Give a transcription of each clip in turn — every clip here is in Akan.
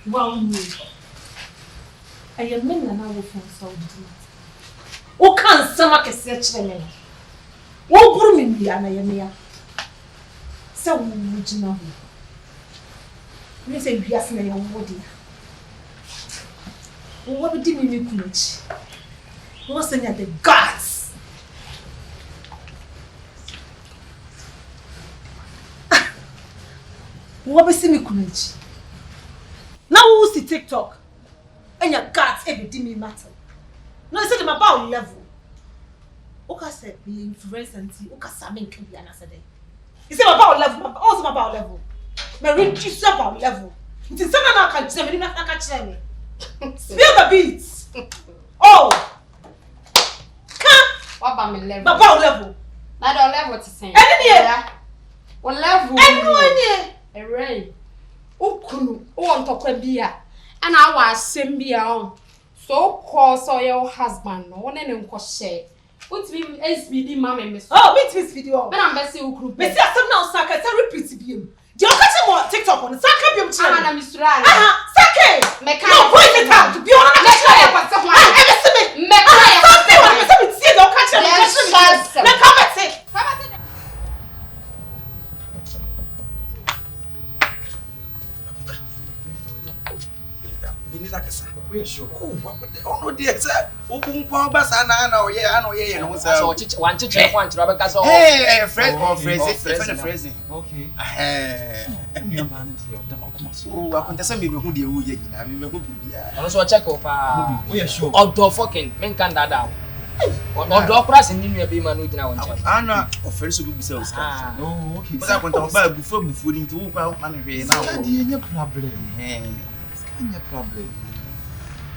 Wow, I am men and I will find so what can't some make a search them? What room in the Anayamia? So, would you know? We say, yes, my own body. What would you mean, Kulich? What's in the guts? What was in the Kulich? Now who's the TikTok? And your guts everything me matter. No, I said them about level. Oka said be influence and see Oka Samin can be an answer day. He said about level, also about level. My rich is about level. It is something I can tell me, I can't tell me. Spill the beats. Oh! Come! What about my level? About level. I don't level to say. What level? A ray. Oh, Kunu, oh, on beer. And I was same beer on. So call so your husband, one and crochet. What's me SBD mammy, Miss? Oh, wait, Miss Video. But I'm Bessie who Miss now, Saka, it's a repeat beam. Do you catch him on TikTok on the Saka beam channel? I'm Mr. Saka! Make no point it out to be on a Mekaya, but someone Mekaya, something see no catch him. Yes, come at it. Come at it. We sure. Oh, no, dear, sir. Open Pambas and I know, yeah, no, sir. One to check one to Robert Castle. Hey, Fred or phrasing. Okay. Oh, I can tell me who the who you are. Also, check up. We are sure. Outdoor fucking men can that down. Outdoor press in your beam and now. Anna, offers to be so. Oh, okay. But I want to buy before into money now. No problem. No problem.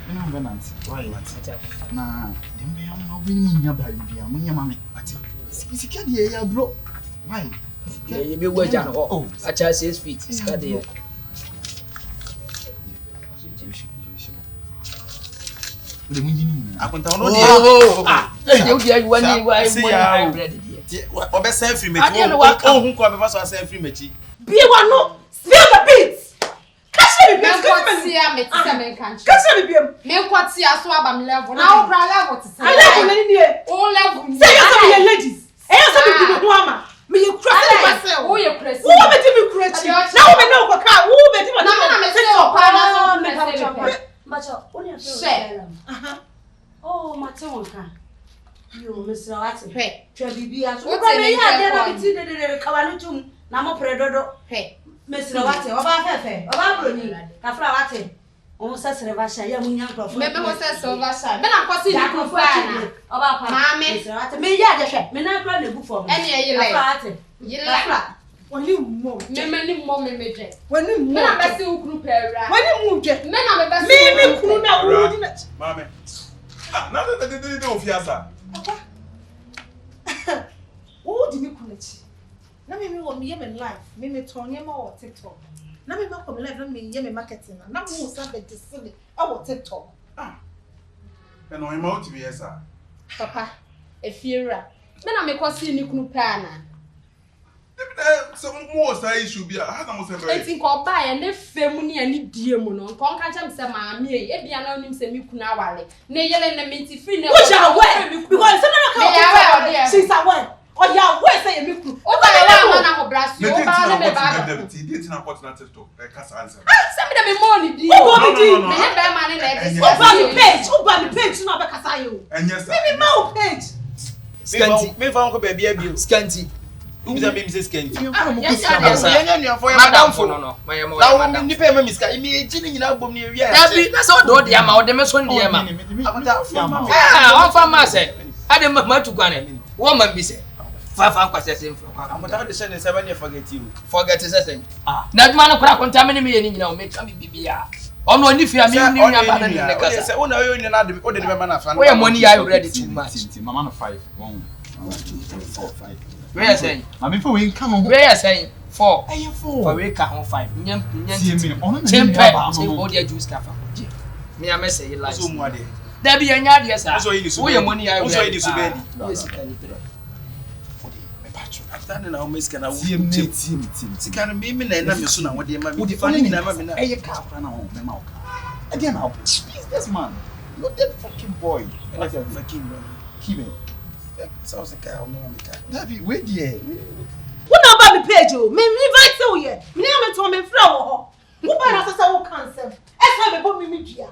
You know, Nancy. Why? Nah, I'm winning your baby. I'm your mammy. Sika dear, bro. Why? You be well done. Oh, I just 6 feet. Sika dear. I can tell no. You want what best self free me? Oh, who come because I self free me? Be one no. Spill the beats. Level. Now, level to say. All level. Say you ladies. Me you crazy myself. Who you crazy? Who made me crazy? Now we know what car. Who made me? Oh, my tongue. You, Mr. Watson. Hey, Trebia. What Hey, Mr. Watson. About Bruni. After almost as a Vasha, young uncle. Maybe was a Vasha. Then I'm passing about Mammy. Me, yeah, me not run the book for any you like when you move, many more major. When you move, I see group when you move, men are the best. Maybe Mammy. Nothing that they didn't know, Fiasa. Who did you call it? Now, me want me in life, me turn him or TikTok. Now, me come live and me yummy marketing. Now, who said this silly? Our TikTok. Ah, and I'm out to be yes, sir. Papa, if you're right, then I make us see you group pana. Some more say should be a house. I think I'll buy and if family and dear mono, conquer them some mammy, if you know him, send you kunawale. Nay, yelling the minty free. Which are away because she's away. Oh, yeah, where's the milk? Oh, I brass you. Didn't know what's not to answer. Send me the money. Oh, page. Oh, the page, not because I you. And yes, maybe more page. Scanty, me found baby, scanty. Who's a baby scanty? Yes, Madame for no. Now, when you pay me, Miss immediately in album near you. That's all the amount of the Messon, dear mamma. I'm from myself. I didn't much to go in. Woman, be said. 5 questions in from. I'm going to send 7 years forget you. Forget to say. Ah, that man of contaminate me, you know, make me be. Oh, no, if you are me, I say, oh, no, you're not the man of where money are ready too much. Mamma 5, 1, 2, 3, 4, 5. Where are saying? I mean, for we come on, where are saying 4, 4, we come 5. Yam, juice cafe. Me, I may say, like, there be a yard, yes, I saw you. Money, I was ready to bed. After na o meska na wo team. Sika no me na me so na wo de ma me funny na ma me na. Eye ka kwa na ho me ma o ka. Again now, this man. You're that fucking boy. And if you're fucking keep it. Sounds like I know me ka. Dabi, wait there. Who know about me page you? Me invite you here. Me na me to me frɛ wo ho. Wo ba na sasa wo cancel. Esa me bo me dia.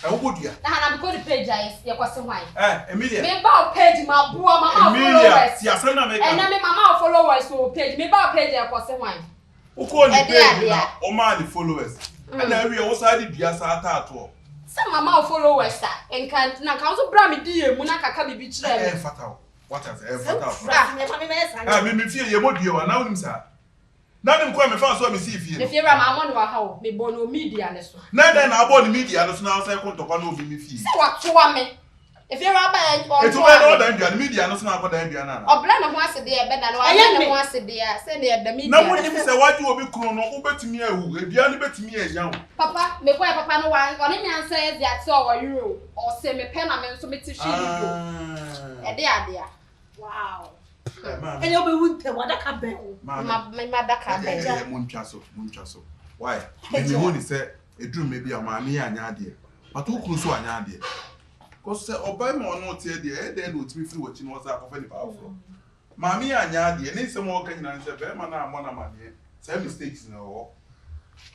Wo bo dia. Na na because the page ya kwase hwan. Emilia. Me ba page ma boa mama Emilia, si asem na me ka. And na me mama followers so page. Me ba page ya kwase hwan. Wo ko ni page na o ma the followers. And na we wo sa di dua sa ata ato. Some mama followers and can't na can so bra me die mu na kaka bibi kire me. Fatal. What has fatal? Me feel ye modie wa na wonim sa. Na dem kwa me fa so me see fie. Me fie ra ma amon wa ha o me bono media ne so. Na den na abo ni media no so na say kontokwa na obi me fie. Se wa toa me. If you ra ba en on. Etu be no dan dua media no so na akodan dua na. Obla na ho ase de e be na no aya na ho ase de a se na e da media. Na wonim se waji obi kro no obetumi awu. Edua no betumi anya wo. Papa, me kwa papa no wa oni mi ansa e dia te o euro. O se me pe na me so me ti hwe video. E de ade a. Wow. And you'll be with the Wadaka Bell. Madaka Bell. Munchaso. Why? When you say a dream may be a mammy and yadia, but who could so an yadia? Because Obama or not here, the then would be free watching what's up of any powerful. Mammy and yadia, and some more can answer, Bemana, Monamania, some mistakes in all.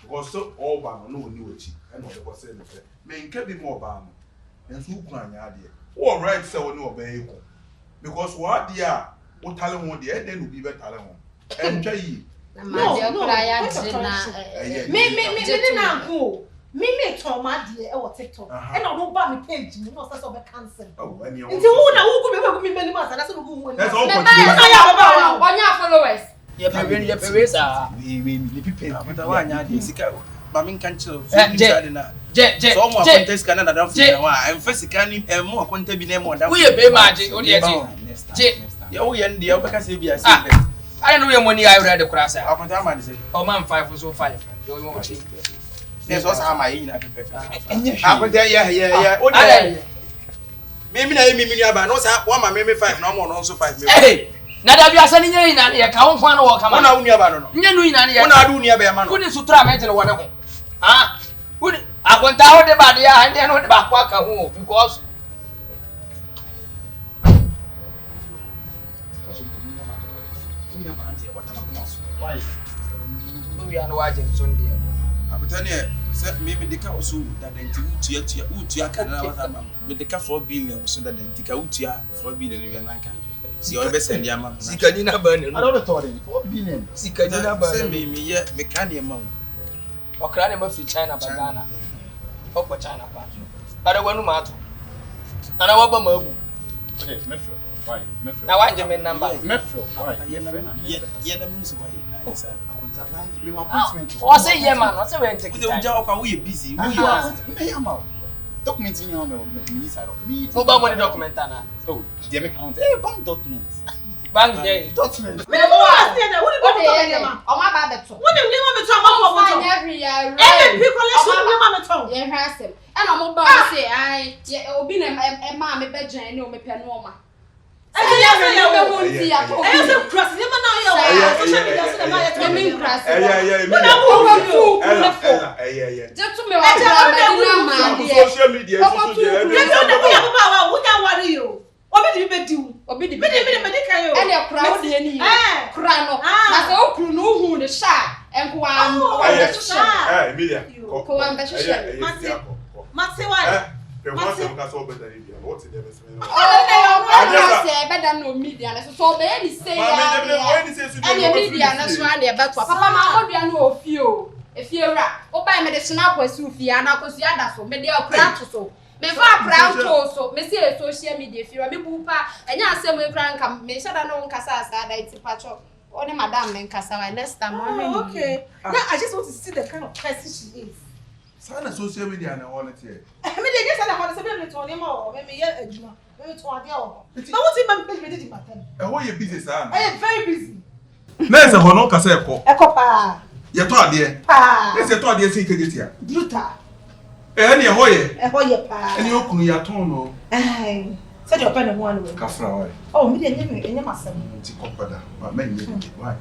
Because so all ban no new and what was said, may can be more ban, and so can yadia. All right, so no obey. Because what dear. What talent won the then will be better talent. And Jay. No, me Toma dear or TikTok. And I don't buy me page, you know, that's over cancel. Oh, and you who me many months, and that's all. That's all. One your followers. We but I want Sika. Mamin cancel. So more contest Canada don't feel why. I'm first canning and more content be name on that. We a pay magic. Oh, yeah, the upper can say, I don't know your money. I read the cross. I'll put that man say, oh, man, 5 was so 5. There's also my in. I put there, yeah. Maybe I mean, but no, one, my maybe 5, no more, also 5 million. Hey, now that you are sending in an account, one or come on, you are doing your man. Couldn't sutra metal one of them. Ah, would I went out the body and then went back home because. We are watching Sunday. I tell you, maybe the cow so that the Canada with the car 4 billion so that the Kautia 4 billion in Lanka. See, your best and your mom. Sika Nina Burn. I don't know 4 billion. Sika Nina Burn. Me, yet, Mecania Mom. Or Cranima for China, Bagana. Or for China, I don't want to matter. And I want to move. Okay, Metro. Why? Now, I am number. Metro. Why? Yeah, the music. What's a year, man? What's a way to go? We are busy. We are documenting your me. Mobile money document. Oh, the account. Bank documents. Bank documents. What better no media so be say any media na so and better papa ma go bia no ofio efiera o buy medicinal kwasu fia na kwasu ada so me dey okra to so me fa pranto so me say social media efiera me bupa enya asem ekra nka me shada no nkasa asa da itipacho only madam me nkasa why next time okay now I just want to see the kind of person she is. Sana social media na all it here. Me dey get say na how say me to only more me ye aduma me to ade o. But what if me page me dey matter? Who you busy sir? I am very busy. Na say ho no kasa eko. Eko pa. Ye to ade. Pa. Na say to ade say kejetia. Druta. Na ye ho ye. Ho ye pa. Eni okunu ya ton no. Said your pen and one way. Kafra. Oh, me and you must have. Ticopada, but many. Why?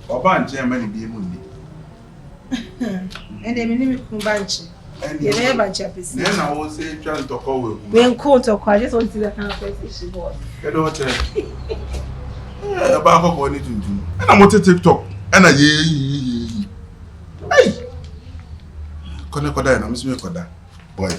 Oban Germany be mundi. And they name it Kumbanchi. And you never Japanese. Then I will say, trying to call you. When court or I just want to see that kind of person she was. Hello, about what need to do. And I'm on TikTok. And I hey. Koda, I'm missing Koda. Boy.